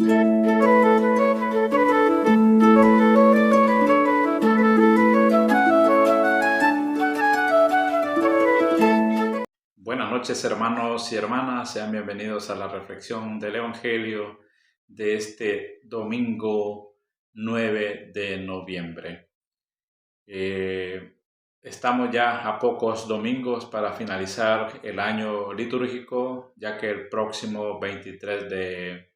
Buenas noches, hermanos y hermanas, sean bienvenidos a la reflexión del Evangelio de este domingo 9 de noviembre. Estamos ya a pocos domingos para finalizar el año litúrgico, ya que el próximo 23 de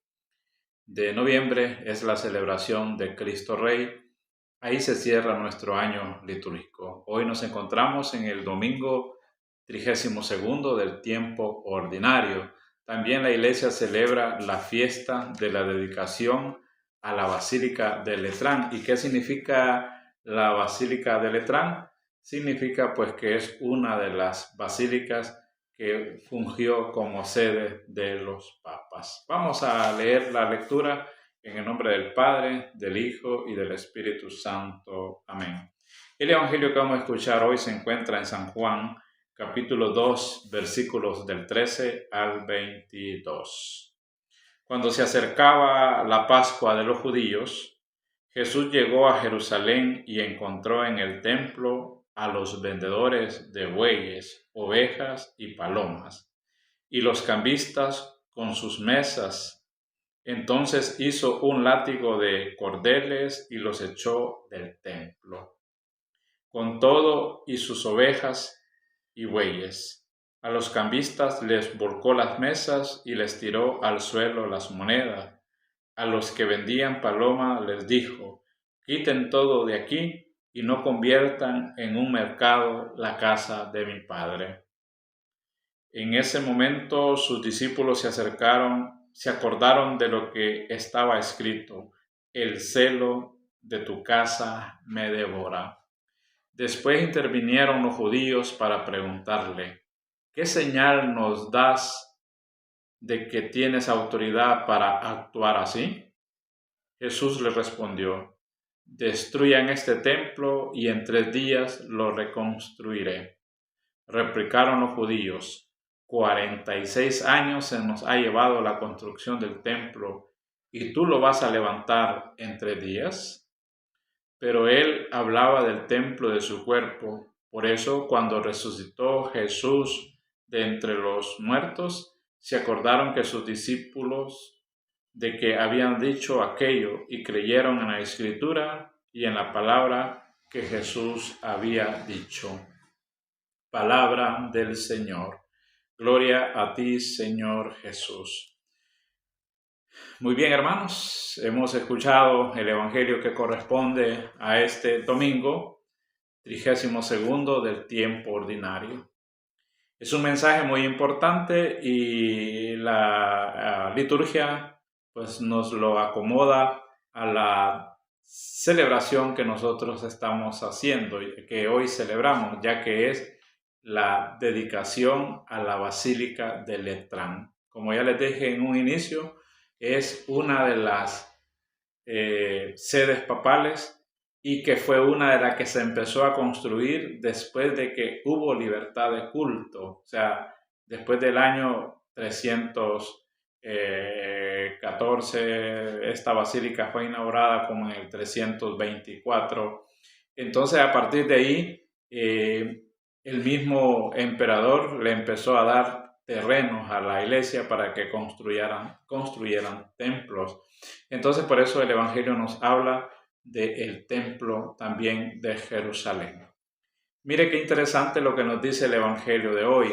noviembre es la celebración de Cristo Rey. Ahí se cierra nuestro año litúrgico. Hoy nos encontramos en el domingo 32º del tiempo ordinario. También la Iglesia celebra la fiesta de la dedicación a la Basílica de Letrán. ¿Y qué significa la Basílica de Letrán? Significa pues que es una de las basílicas que fungió como sede de los papas. Vamos a leer la lectura en el nombre del Padre, del Hijo y del Espíritu Santo. Amén. El Evangelio que vamos a escuchar hoy se encuentra en San Juan, capítulo 2, versículos del 13 al 22. Cuando se acercaba la Pascua de los judíos, Jesús llegó a Jerusalén y encontró en el templo a los vendedores de bueyes, ovejas y palomas, y los cambistas con sus mesas. Entonces hizo un látigo de cordeles y los echó del templo, con todo y sus ovejas y bueyes. A los cambistas les volcó las mesas y les tiró al suelo las monedas. A los que vendían paloma les dijo: quiten todo de aquí y no conviertan en un mercado la casa de mi Padre. En ese momento sus discípulos se acordaron de lo que estaba escrito: el celo de tu casa me devora. Después intervinieron los judíos para preguntarle: ¿qué señal nos das de que tienes autoridad para actuar así? Jesús les respondió: destruyan este templo y en 3 días lo reconstruiré. Replicaron los judíos: 46 años se nos ha llevado la construcción del templo, ¿y tú lo vas a levantar en 3 días? Pero él hablaba del templo de su cuerpo. Por eso, cuando resucitó Jesús de entre los muertos, se acordaron que sus discípulos de que habían dicho aquello y creyeron en la Escritura y en la palabra que Jesús había dicho. Palabra del Señor. Gloria a ti, Señor Jesús. Muy bien, hermanos, hemos escuchado el Evangelio que corresponde a este domingo 32º del tiempo ordinario. Es un mensaje muy importante y la liturgia pues nos lo acomoda a la celebración que nosotros estamos haciendo y que hoy celebramos, ya que es la dedicación a la Basílica de Letrán. Como ya les dije en un inicio, es una de las sedes papales y que fue una de las que se empezó a construir después de que hubo libertad de culto. O sea, después del año 314, esta basílica fue inaugurada como en el 324. Entonces, a partir de ahí, el mismo emperador le empezó a dar terrenos a la iglesia para que construyeran templos. Entonces, por eso el Evangelio nos habla del templo también de Jerusalén. Mire qué interesante lo que nos dice el Evangelio de hoy.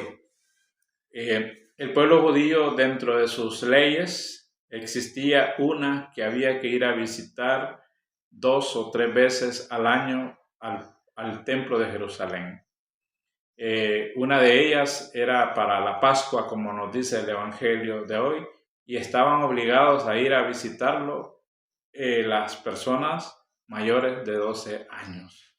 El pueblo judío, dentro de sus leyes, existía una que había que ir a visitar 2 o 3 veces al año al templo de Jerusalén. Una de ellas era para la Pascua, como nos dice el Evangelio de hoy, y estaban obligados a ir a visitarlo las personas mayores de 12 años.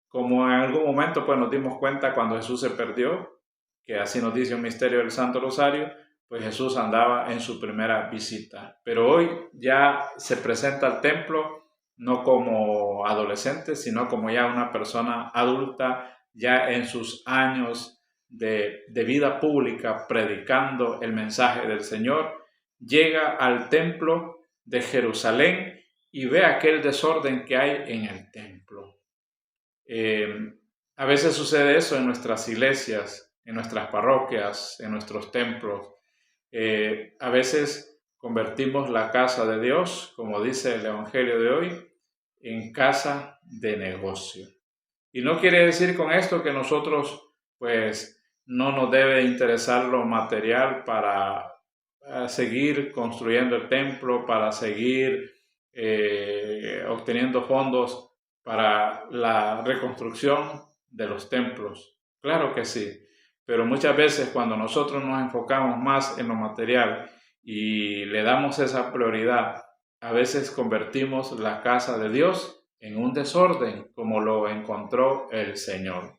Como en algún momento pues nos dimos cuenta cuando Jesús se perdió, que así nos dice un misterio del Santo Rosario, pues Jesús andaba en su primera visita. Pero hoy ya se presenta al templo no como adolescente, sino como ya una persona adulta, ya en sus años de vida pública, predicando el mensaje del Señor. Llega al templo de Jerusalén y ve aquel desorden que hay en el templo. A veces sucede eso en nuestras iglesias, en nuestras parroquias, en nuestros templos. A veces convertimos la casa de Dios, como dice el Evangelio de hoy, en casa de negocio. Y no quiere decir con esto que nosotros, pues, no nos debe interesar lo material para seguir construyendo el templo, para seguir obteniendo fondos para la reconstrucción de los templos. Claro que sí, pero muchas veces cuando nosotros nos enfocamos más en lo material y le damos esa prioridad, a veces convertimos la casa de Dios en un desorden, como lo encontró el Señor.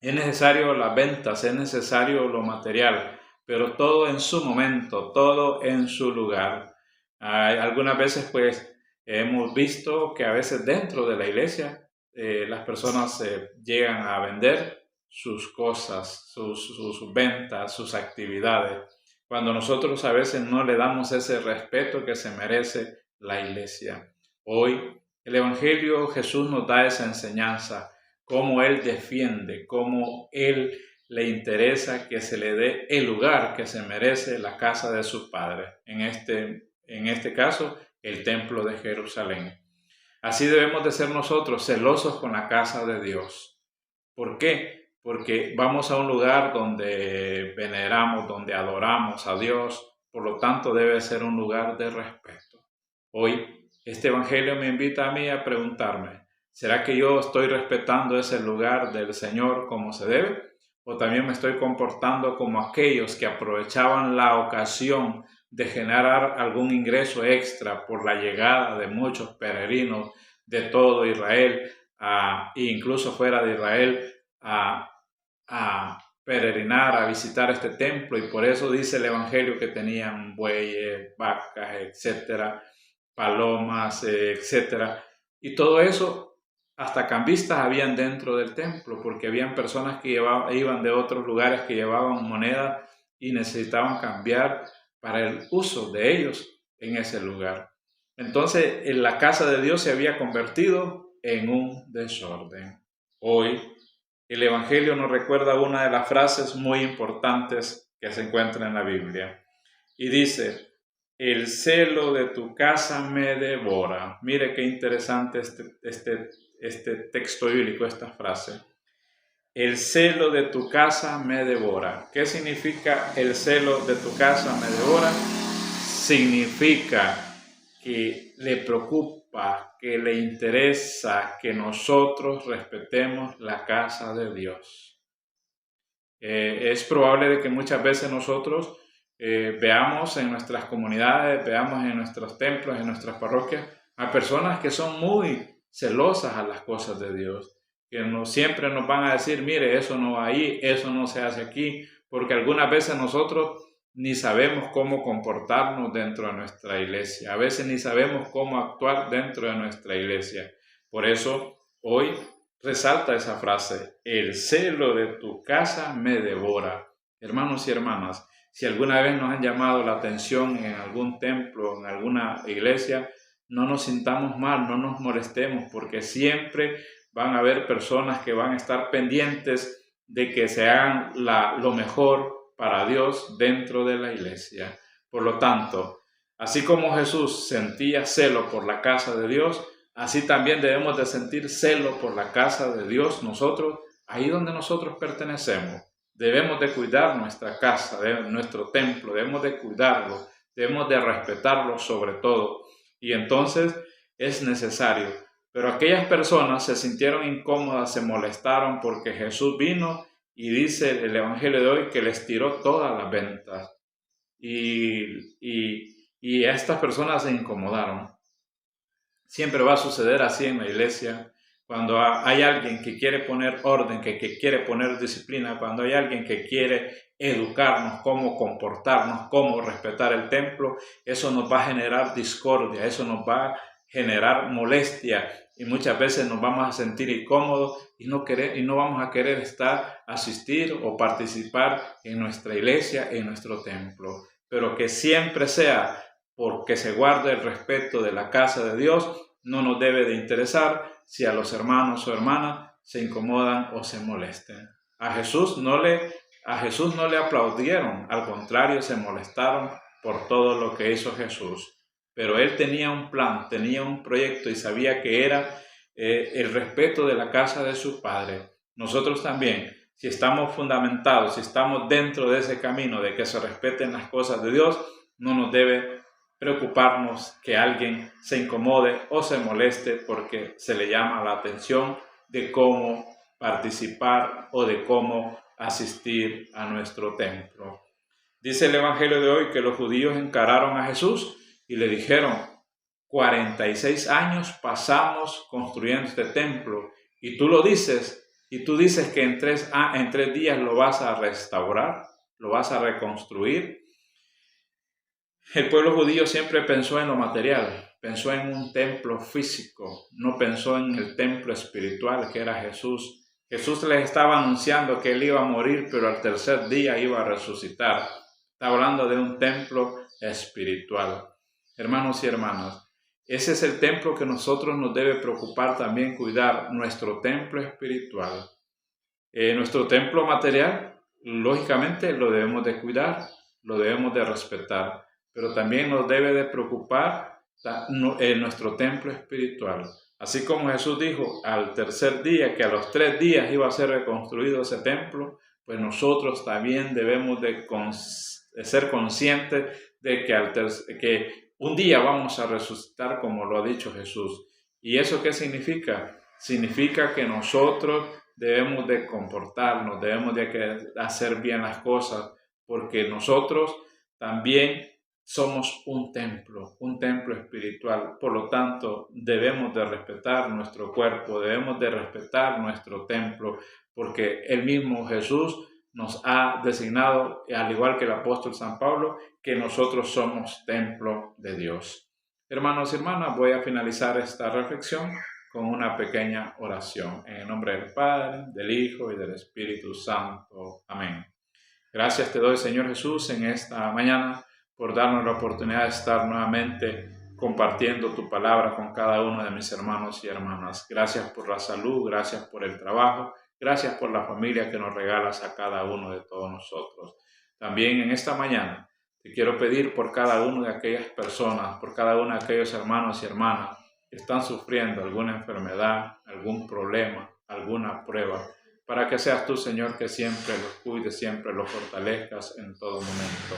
Es necesario las ventas, es necesario lo material, pero todo en su momento, todo en su lugar. Algunas veces pues hemos visto que a veces dentro de la iglesia las personas llegan a vender sus cosas, sus ventas, sus actividades, cuando nosotros a veces no le damos ese respeto que se merece la iglesia. Hoy el Evangelio, Jesús nos da esa enseñanza, cómo Él defiende, cómo Él le interesa que se le dé el lugar que se merece la casa de su Padre, en este caso, el templo de Jerusalén. Así debemos de ser nosotros, celosos con la casa de Dios. ¿Por qué? Porque vamos a un lugar donde veneramos, donde adoramos a Dios, por lo tanto debe ser un lugar de respeto. Hoy, este Evangelio me invita a mí a preguntarme, ¿será que yo estoy respetando ese lugar del Señor como se debe? ¿O también me estoy comportando como aquellos que aprovechaban la ocasión de generar algún ingreso extra por la llegada de muchos peregrinos de todo Israel, e incluso fuera de Israel, a peregrinar, a visitar este templo? Y por eso dice el Evangelio que tenían bueyes, vacas, etcétera, palomas, etcétera. Y todo eso, hasta cambistas habían dentro del templo, porque habían personas que iban de otros lugares que llevaban monedas y necesitaban cambiar para el uso de ellos en ese lugar. Entonces, en la casa de Dios se había convertido en un desorden. Hoy, el Evangelio nos recuerda una de las frases muy importantes que se encuentra en la Biblia. Y dice, el celo de tu casa me devora. Mire qué interesante este texto bíblico, esta frase. El celo de tu casa me devora. ¿Qué significa el celo de tu casa me devora? Significa que le preocupa, que le interesa que nosotros respetemos la casa de Dios. Es probable de que muchas veces nosotros veamos en nuestras comunidades, veamos en nuestros templos, en nuestras parroquias, a personas que son muy celosas a las cosas de Dios, que siempre nos van a decir, mire, eso no va ahí, eso no se hace aquí, porque algunas veces nosotros ni sabemos cómo comportarnos dentro de nuestra iglesia, a veces ni sabemos cómo actuar dentro de nuestra iglesia. Por eso, hoy resalta esa frase, el celo de tu casa me devora. Hermanos y hermanas, si alguna vez nos han llamado la atención en algún templo, en alguna iglesia, no nos sintamos mal, no nos molestemos, porque siempre van a haber personas que van a estar pendientes de que se hagan lo mejor para Dios dentro de la iglesia. Por lo tanto, así como Jesús sentía celo por la casa de Dios, así también debemos de sentir celo por la casa de Dios nosotros, ahí donde nosotros pertenecemos. Debemos de cuidar nuestra casa, nuestro templo, debemos de cuidarlo, debemos de respetarlo sobre todo. Y entonces es necesario. Pero aquellas personas se sintieron incómodas, se molestaron porque Jesús vino y dice el Evangelio de hoy que les tiró todas las ventas. Y estas personas se incomodaron. Siempre va a suceder así en la iglesia. Cuando hay alguien que quiere poner orden, que quiere poner disciplina, cuando hay alguien que quiere educarnos, cómo comportarnos, cómo respetar el templo, eso nos va a generar discordia, eso nos va a generar molestia y muchas veces nos vamos a sentir incómodos y no vamos a querer asistir o participar en nuestra iglesia, en nuestro templo. Pero que siempre sea porque se guarde el respeto de la casa de Dios, no nos debe de interesar si a los hermanos o hermanas se incomodan o se molesten. A Jesús no le aplaudieron, al contrario se molestaron por todo lo que hizo Jesús. Pero él tenía un plan, tenía un proyecto y sabía que era el respeto de la casa de su Padre. Nosotros también, si estamos fundamentados, si estamos dentro de ese camino de que se respeten las cosas de Dios, no nos debe preocuparnos que alguien se incomode o se moleste porque se le llama la atención de cómo participar o de cómo asistir a nuestro templo. Dice el Evangelio de hoy que los judíos encararon a Jesús y le dijeron: 46 años pasamos construyendo este templo y tú dices que en tres días lo vas a restaurar, lo vas a reconstruir. El pueblo judío siempre pensó en lo material, pensó en un templo físico, no pensó en el templo espiritual que era Jesús. Jesús les estaba anunciando que él iba a morir, pero al tercer día iba a resucitar. Está hablando de un templo espiritual. Hermanos y hermanas, ese es el templo que nosotros nos debe preocupar también cuidar, nuestro templo espiritual. Nuestro templo material, lógicamente, lo debemos de cuidar, lo debemos de respetar, pero también nos debe de preocupar nuestro templo espiritual. Así como Jesús dijo al tercer día que a los 3 días iba a ser reconstruido ese templo, pues nosotros también debemos de ser conscientes de que un día vamos a resucitar, como lo ha dicho Jesús. ¿Y eso qué significa? Significa que nosotros debemos de comportarnos, debemos de hacer bien las cosas, porque nosotros también somos un templo espiritual. Por lo tanto, debemos de respetar nuestro cuerpo, debemos de respetar nuestro templo, porque el mismo Jesús nos ha designado, al igual que el apóstol San Pablo, que nosotros somos templo de Dios. Hermanos y hermanas, voy a finalizar esta reflexión con una pequeña oración. En el nombre del Padre, del Hijo y del Espíritu Santo. Amén. Gracias te doy, Señor Jesús, en esta mañana por darnos la oportunidad de estar nuevamente compartiendo tu palabra con cada uno de mis hermanos y hermanas. Gracias por la salud, gracias por el trabajo, gracias por la familia que nos regalas a cada uno de todos nosotros. También en esta mañana te quiero pedir por cada una de aquellas personas, por cada uno de aquellos hermanos y hermanas que están sufriendo alguna enfermedad, algún problema, alguna prueba, para que seas tú, Señor, que siempre los cuides, siempre los fortalezcas en todo momento.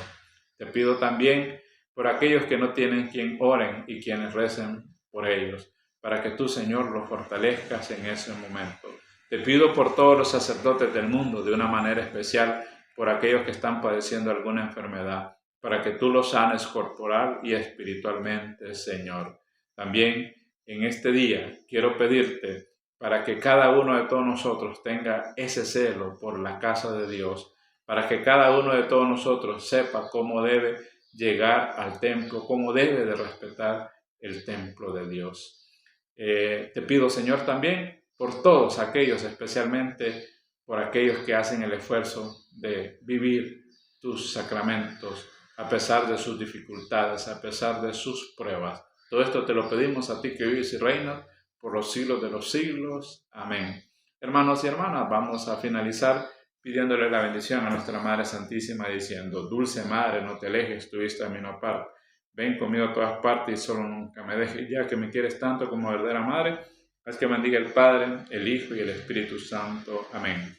Te pido también por aquellos que no tienen quien oren y quienes recen por ellos, para que tú, Señor, los fortalezcas en ese momento. Te pido por todos los sacerdotes del mundo, de una manera especial, por aquellos que están padeciendo alguna enfermedad, para que tú los sanes corporal y espiritualmente, Señor. También en este día quiero pedirte para que cada uno de todos nosotros tenga ese celo por la casa de Dios, para que cada uno de todos nosotros sepa cómo debe llegar al templo, cómo debe de respetar el templo de Dios. Te pido, Señor, también por todos aquellos, especialmente por aquellos que hacen el esfuerzo de vivir tus sacramentos a pesar de sus dificultades, a pesar de sus pruebas. Todo esto te lo pedimos a ti que vives y reinas por los siglos de los siglos. Amén. Hermanos y hermanas, vamos a finalizar pidiéndole la bendición a nuestra Madre Santísima, diciendo: Dulce Madre, no te alejes, tu vista a mí no par. Ven conmigo a todas partes y solo nunca me dejes, ya que me quieres tanto como verdadera Madre. Haz que bendiga el Padre, el Hijo y el Espíritu Santo. Amén.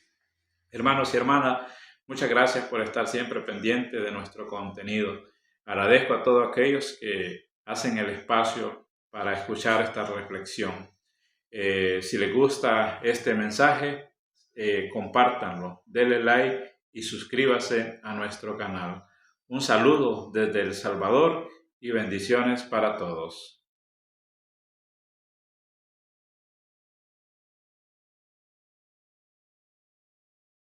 Hermanos y hermanas, muchas gracias por estar siempre pendientes de nuestro contenido. Agradezco a todos aquellos que hacen el espacio para escuchar esta reflexión. Si les gusta este mensaje, compártanlo, denle like y suscríbase a nuestro canal. Un saludo desde El Salvador y bendiciones para todos.